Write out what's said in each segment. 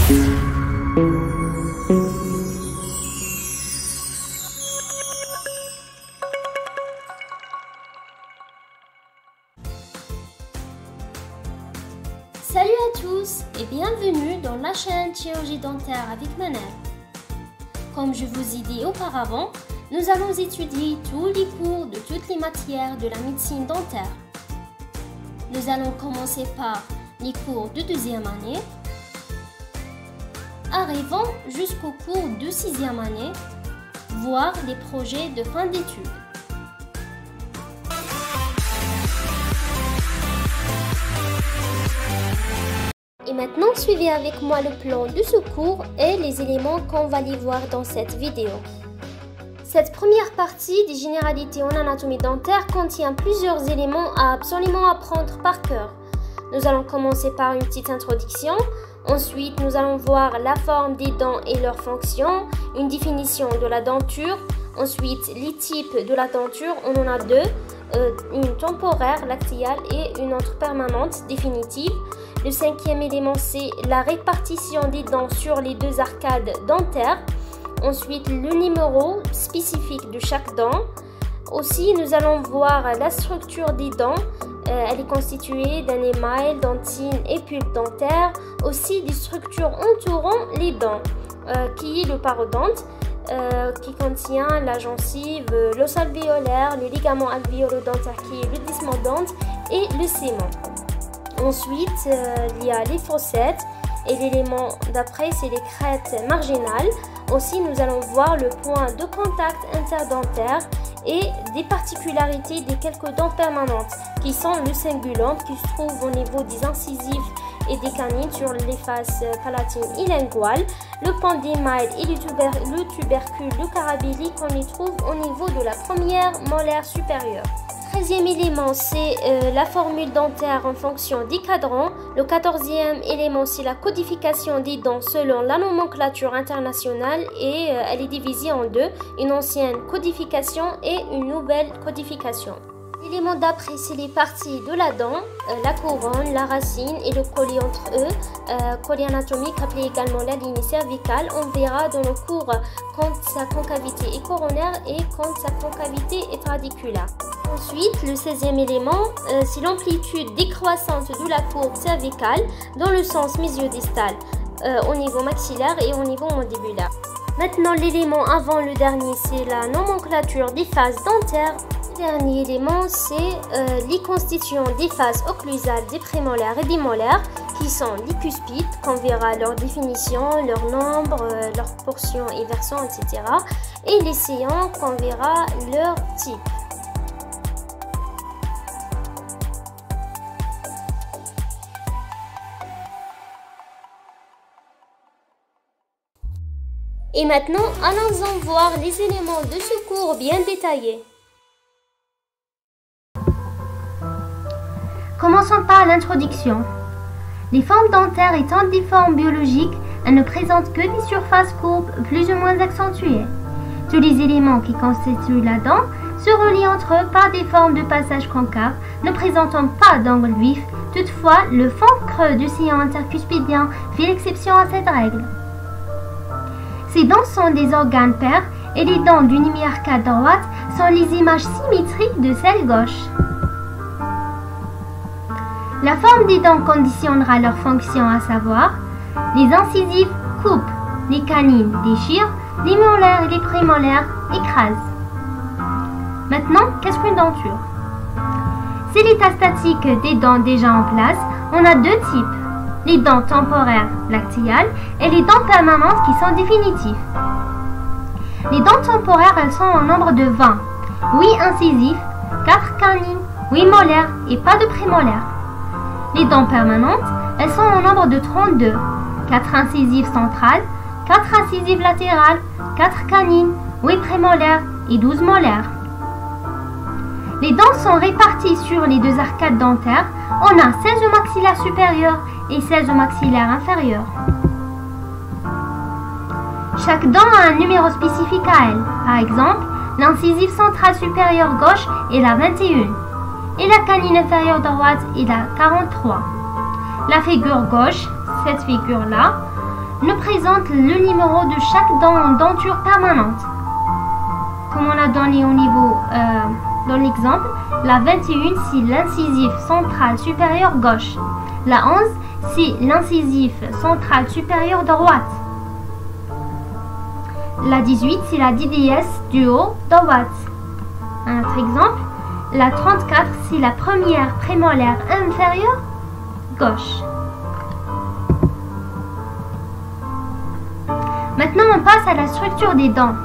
Salut à tous et bienvenue dans la chaîne Chirurgie dentaire avec Manal. Comme je vous ai dit auparavant, nous allons étudier tous les cours de toutes les matières de la médecine dentaire. Nous allons commencer par les cours de deuxième année, arrivant jusqu'au cours de sixième année, voire des projets de fin d'études. Et maintenant, suivez avec moi le plan de ce cours et les éléments qu'on va les voir dans cette vidéo. Cette première partie des généralités en anatomie dentaire contient plusieurs éléments à absolument apprendre par cœur. Nous allons commencer par une petite introduction. Ensuite, nous allons voir la forme des dents et leurs fonctions, une définition de la denture. Ensuite, les types de la denture, on en a deux, une temporaire, lactéale, et une autre permanente, définitive. Le cinquième élément, c'est la répartition des dents sur les deux arcades dentaires. Ensuite, le numéro spécifique de chaque dent. Aussi, nous allons voir la structure des dents. Elle est constituée d'un émail, dentine et pulpe dentaire. Aussi, des structures entourant les dents, qui est le parodonte, qui contient la gencive, l'os alvéolaire, les ligaments alvéolo-dentaires qui est le desmodonte et le sément. Ensuite, il y a les fossettes et l'élément d'après, c'est les crêtes marginales. Aussi, nous allons voir le point de contact interdentaire et des particularités des quelques dents permanentes qui sont le cingulum qui se trouve au niveau des incisives et des canines sur les faces palatines et linguales, le pandémale et le tubercule, le carabelli qu'on y trouve au niveau de la première molaire supérieure. 13e élément, c'est la formule dentaire en fonction des cadrans. Le 14e élément, c'est la codification des dents selon la nomenclature internationale et elle est divisée en deux, une ancienne codification et une nouvelle codification. L'élément d'après, c'est les parties de la dent, la couronne, la racine et le collier entre eux, collier anatomique appelé également la ligne cervicale. On verra dans le cours quand sa concavité est coronaire et quand sa concavité est radiculaire. Ensuite, le 16e élément, c'est l'amplitude décroissante de la courbe cervicale dans le sens mésiodistal, au niveau maxillaire et au niveau mandibulaire. Maintenant, l'élément avant le dernier, c'est la nomenclature des faces dentaires. Le dernier élément, c'est les constitutions des faces occlusales des prémolaires et des molaires, qui sont les cuspides, qu'on verra leur définition, leur nombre, leur portion et version, etc. Et les séants, qu'on verra leur type. Et maintenant, allons-en voir les éléments de ce cours bien détaillés. Commençons par l'introduction. Les formes dentaires étant des formes biologiques, elles ne présentent que des surfaces courbes plus ou moins accentuées. Tous les éléments qui constituent la dent se relient entre eux par des formes de passage concave, ne présentant pas d'angle vif. Toutefois, le fond creux du sillon intercuspidien fait l'exception à cette règle. Ces dents sont des organes pairs et les dents d'une hémiarcade droite sont les images symétriques de celle gauche. La forme des dents conditionnera leur fonction, à savoir, les incisives coupent, les canines déchirent, les molaires et les prémolaires écrasent. Maintenant, qu'est-ce qu'une denture? C'est l'état statique des dents déjà en place. On a deux types, les dents temporaires lactéales et les dents permanentes qui sont définitives. Les dents temporaires, elles sont au nombre de 20, 8 incisifs, 4 canines, 8 molaires et pas de prémolaires. Les dents permanentes, elles sont au nombre de 32, 4 incisives centrales, 4 incisives latérales, 4 canines, 8 prémolaires et 12 molaires. Les dents sont réparties sur les deux arcades dentaires. On a 16 au maxillaire supérieur et 16 au maxillaire inférieur. Chaque dent a un numéro spécifique à elle. Par exemple, l'incisive centrale supérieure gauche est la 21 et la canine inférieure droite est la 43. La figure gauche, cette figure-là, nous présente le numéro de chaque dent en denture permanente. Comme on a donné au niveau dans l'exemple, la 21 c'est l'incisif central supérieur gauche. La 11 c'est l'incisif central supérieur droite. La 18 c'est la DDS du haut droite. Un autre exemple, la 34 c'est la première prémolaire inférieure gauche. Maintenant on passe à la structure des dents.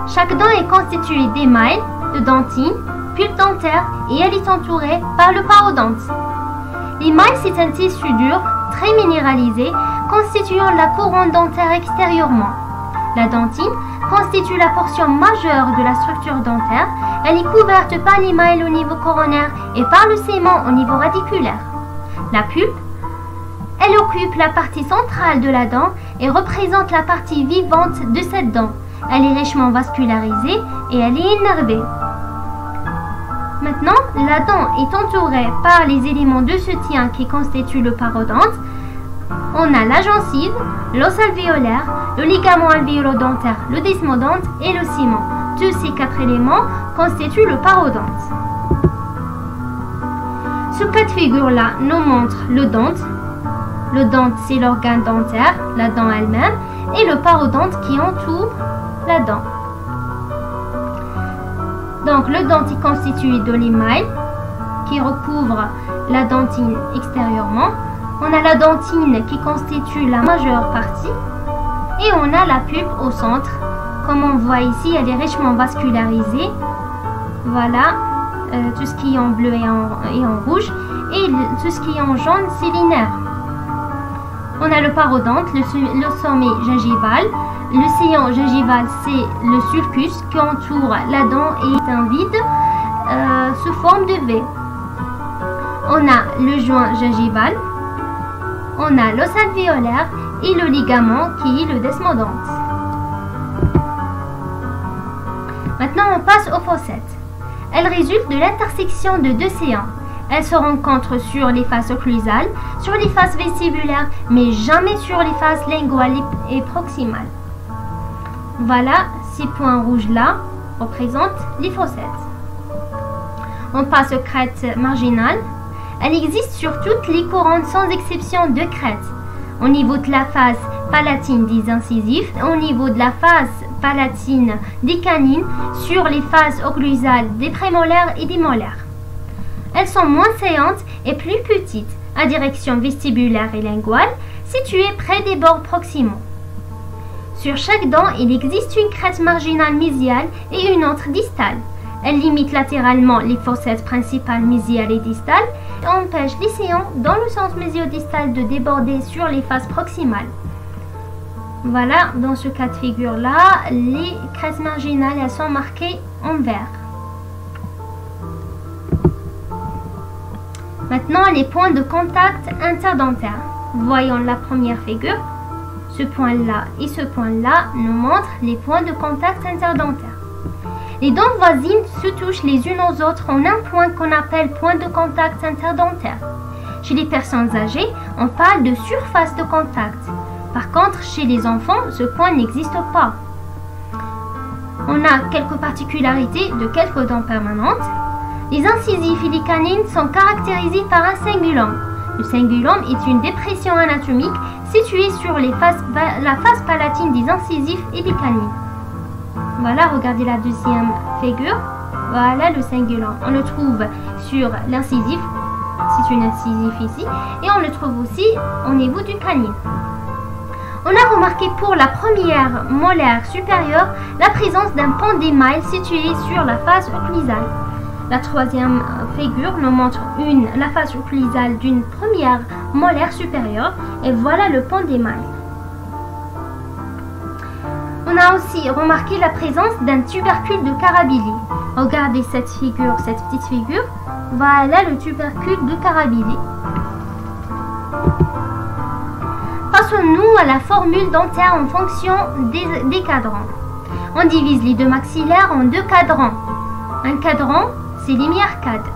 Chaque dent est constituée d'émail, de dentine, pulpe dentaire et elle est entourée par le parodonte. L'émail c'est un tissu dur, très minéralisé, constituant la couronne dentaire extérieurement. La dentine constitue la portion majeure de la structure dentaire. Elle est couverte par l'émail au niveau coronaire et par le sément au niveau radiculaire. La pulpe, elle occupe la partie centrale de la dent et représente la partie vivante de cette dent. Elle est richement vascularisée et elle est innervée. Maintenant, la dent est entourée par les éléments de soutien qui constituent le parodonte. On a la gencive, l'os alvéolaire, le ligament alvéolo-dentaire, le desmodonte et le ciment. Tous ces 4 éléments constituent le parodonte. Ce cas de figure-là nous montre le dente. Le dente, c'est l'organe dentaire, la dent elle-même, et le parodonte qui entoure la dent. Donc, le dente est constitué de l'émail qui recouvre la dentine extérieurement. On a la dentine qui constitue la majeure partie et on a la pulpe au centre. Comme on voit ici, elle est richement vascularisée. Voilà, tout ce qui est en bleu et en rouge et tout ce qui est en jaune, c'est les nerfs. On a le parodonte, le sommet gingival. Le sillon gingival, c'est le sulcus qui entoure la dent et est un vide sous forme de V. On a le joint gingival. On a l'os alvéolaire et le ligament qui est le desmodonte. Maintenant, on passe aux fossettes. Elles résultent de l'intersection de 2 séants. Elles se rencontrent sur les faces occlusales, sur les faces vestibulaires, mais jamais sur les faces linguales et proximales. Voilà, ces points rouges-là représentent les fossettes. On passe aux crêtes marginales. Elle existe sur toutes les couronnes sans exception de crêtes. Au niveau de la face palatine des incisifs, au niveau de la face palatine des canines, sur les faces occlusales des prémolaires et des molaires. Elles sont moins saillantes et plus petites, à direction vestibulaire et linguale, situées près des bords proximaux. Sur chaque dent, il existe une crête marginale mésiale et une autre distale. Elle limite latéralement les fossettes principales mésiales et distales et empêche les séants dans le sens mésiodistal de déborder sur les faces proximales. Voilà, dans ce cas de figure-là, les crêtes marginales elles sont marquées en vert. Maintenant, les points de contact interdentaires. Voyons la première figure. Ce point-là et ce point-là nous montrent les points de contact interdentaires. Les dents voisines se touchent les unes aux autres en un point qu'on appelle point de contact interdentaire. Chez les personnes âgées, on parle de surface de contact. Par contre, chez les enfants, ce point n'existe pas. On a quelques particularités de quelques dents permanentes. Les incisifs et les canines sont caractérisés par un cingulum. Le cingulum est une dépression anatomique située sur la face palatine des incisifs et des canines. Voilà, regardez la deuxième figure. Voilà le cingulum. On le trouve sur l'incisif, c'est une incisif ici, et on le trouve aussi au niveau du canine. On a remarqué pour la première molaire supérieure la présence d'un pont d'émail situé sur la face occlusale. La troisième figure nous montre la face occlusale d'une première molaire supérieure et voilà le pont d'émail. On a aussi remarqué la présence d'un tubercule de Carabili. Regardez cette figure, cette petite figure. Voilà le tubercule de Carabili. Passons-nous à la formule dentaire en fonction des cadrans. On divise les deux maxillaires en deux cadrans. Un cadran, c'est l'hémiarcade.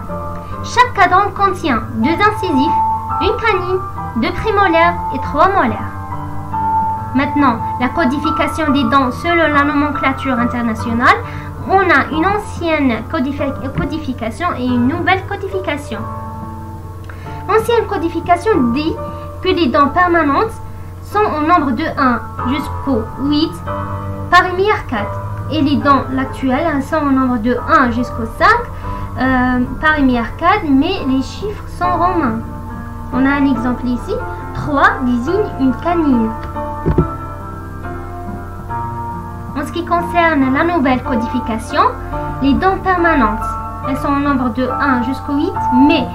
Chaque cadran contient 2 incisifs, une canine, 2 prémolaires et 3 molaires. Maintenant, la codification des dents selon la nomenclature internationale, on a une ancienne codification et une nouvelle codification. L'ancienne codification dit que les dents permanentes sont au nombre de 1 jusqu'au 8 parmi 4. Et les dents actuelles sont au nombre de 1 jusqu'au 5 parmi 4, mais les chiffres sont romains. On a un exemple ici. 3 désigne une canine. En ce qui concerne la nouvelle codification, les dents permanentes, elles sont au nombre de 1 jusqu'au 8, mais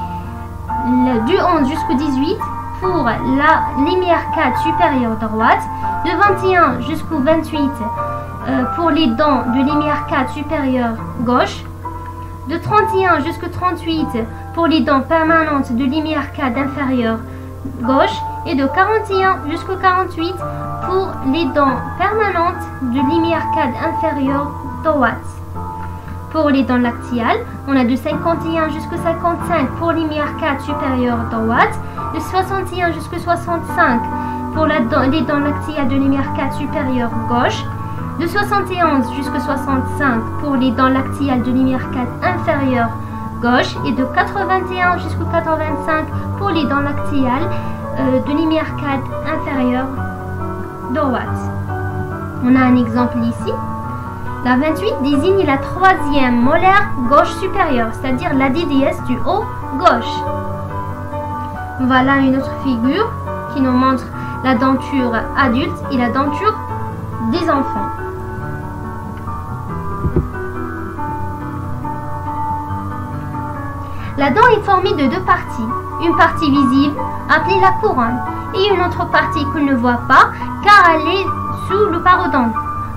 du 11 jusqu'au 18 pour la linéaire 4 supérieure droite, de 21 jusqu'au 28 pour les dents de linéaire 4 supérieure gauche, de 31 jusqu'au 38 pour les dents permanentes de linéaire 4 inférieure gauche et de 41 jusqu'au 48 pour les dents permanentes de linéaire 4 inférieure droite. Pour les dents lactiales, on a de 51 jusqu'au 55 pour linéaire 4 supérieure droite, de 61 jusqu'au 65 pour les dents lactiales de linéaire 4 supérieure gauche, de 71 jusqu'au 65 pour les dents lactiales de linéaire 4 inférieure gauche et de 81 jusqu'au 85 pour les dents lactiales de linéaire 4 inférieure droite. On a un exemple ici. La 28 désigne la troisième molaire gauche supérieure, c'est-à-dire la DDS du haut gauche. Voilà une autre figure qui nous montre la denture adulte et la denture des enfants. La dent est formée de deux parties. Une partie visible, appelée la couronne, et une autre partie qu'on ne voit pas, car elle est sous le parodonte.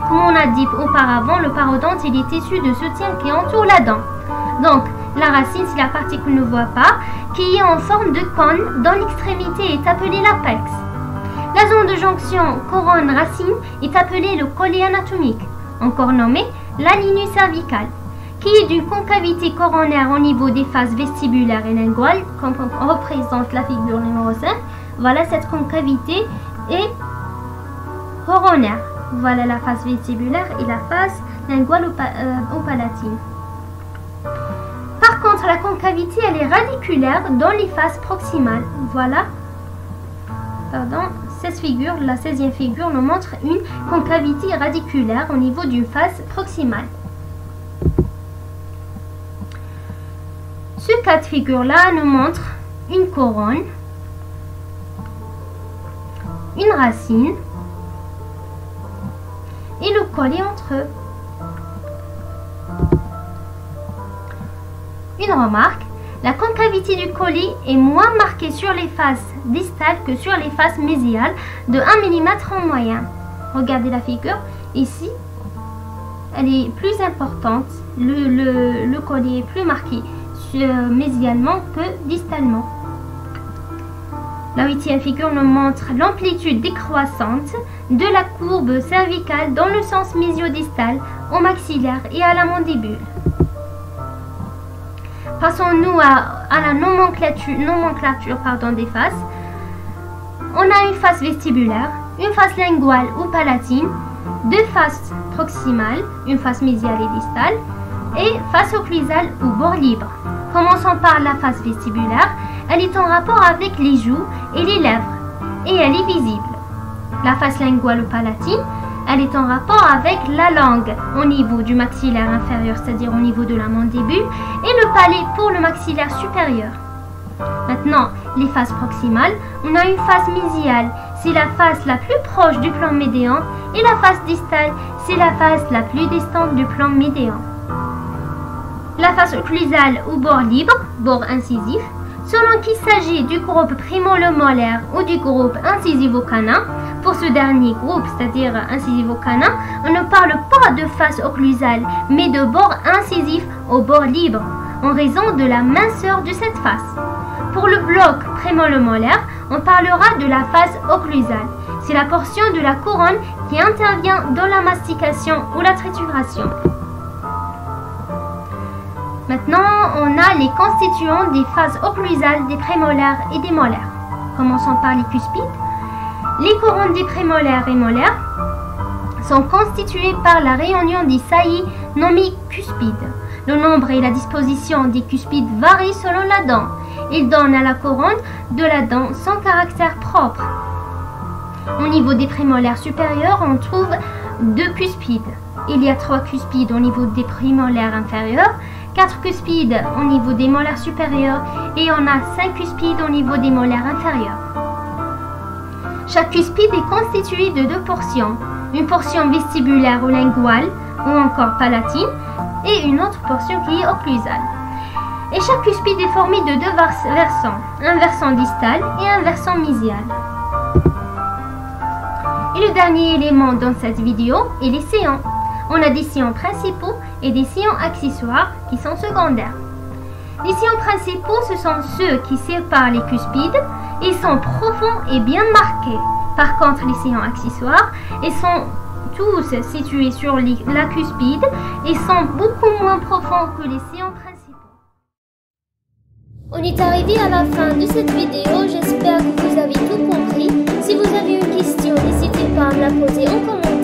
Comme on a dit auparavant, le parodonte est issu de soutien qui entoure la dent. Donc, la racine, c'est la partie qu'on ne voit pas, qui est en forme de cône, dont l'extrémité est appelée l'apex. La zone de jonction couronne-racine est appelée le collet anatomique, encore nommé l'anus cervical, qui est d'une concavité coronaire au niveau des faces vestibulaires et linguales, comme on représente la figure numéro 5. Voilà, cette concavité est coronaire. Voilà la face vestibulaire et la face linguale ou palatine. Par contre, la concavité, elle est radiculaire dans les faces proximales. Voilà. Cette figure, la 16e figure, nous montre une concavité radiculaire au niveau d'une face proximale. Ce cas de figure-là nous montre une couronne, une racine et le collet entre eux. Une remarque, la concavité du collet est moins marquée sur les faces distales que sur les faces mésiales de 1 mm en moyenne. Regardez la figure, ici, elle est plus importante, le collet est plus marqué mésialement que distalement. La 8e figure nous montre l'amplitude décroissante de la courbe cervicale dans le sens mésiodistal au maxillaire et à la mandibule. Passons-nous à la nomenclature des faces. On a une face vestibulaire, une face linguale ou palatine, deux faces proximales, une face mésiale et distale, et face occlusale ou bord libre. Commençons par la face vestibulaire. Elle est en rapport avec les joues et les lèvres, et elle est visible. La face linguale ou palatine, elle est en rapport avec la langue au niveau du maxillaire inférieur, c'est-à-dire au niveau de la mandibule, et le palais pour le maxillaire supérieur. Maintenant, les faces proximales, on a une face mésiale, c'est la face la plus proche du plan médian, et la face distale, c'est la face la plus distante du plan médian. La face occlusale ou bord libre, bord incisif, selon qu'il s'agit du groupe prémolo-molaire ou du groupe incisivo-canin. Pour ce dernier groupe, c'est-à-dire incisivo-canin, on ne parle pas de face occlusale, mais de bord incisif au bord libre, en raison de la minceur de cette face. Pour le bloc prémolo-molaire, on parlera de la face occlusale. C'est la portion de la couronne qui intervient dans la mastication ou la trituration. Maintenant, on a les constituants des faces occlusales des prémolaires et des molaires. Commençons par les cuspides. Les couronnes des prémolaires et molaires sont constituées par la réunion des saillies nommées cuspides. Le nombre et la disposition des cuspides varient selon la dent. Ils donnent à la couronne de la dent son caractère propre. Au niveau des prémolaires supérieurs, on trouve 2 cuspides. Il y a 3 cuspides au niveau des prémolaires inférieurs, 4 cuspides au niveau des molaires supérieurs et on a 5 cuspides au niveau des molaires inférieurs. Chaque cuspide est constitué de 2 portions, une portion vestibulaire ou linguale ou encore palatine et une autre portion qui est occlusale. Et chaque cuspide est formé de 2 versants, un versant distal et un versant mésial. Et le dernier élément dans cette vidéo est les sillons. On a des sillons principaux et des sillons accessoires qui sont secondaires. Les sillons principaux, ce sont ceux qui séparent les cuspides. Ils sont profonds et bien marqués. Par contre, les sillons accessoires, ils sont tous situés sur la cuspide et sont beaucoup moins profonds que les sillons principaux. On est arrivé à la fin de cette vidéo. J'espère que vous avez tout compris. Si vous avez une question, n'hésitez pas à me la poser en commentaire.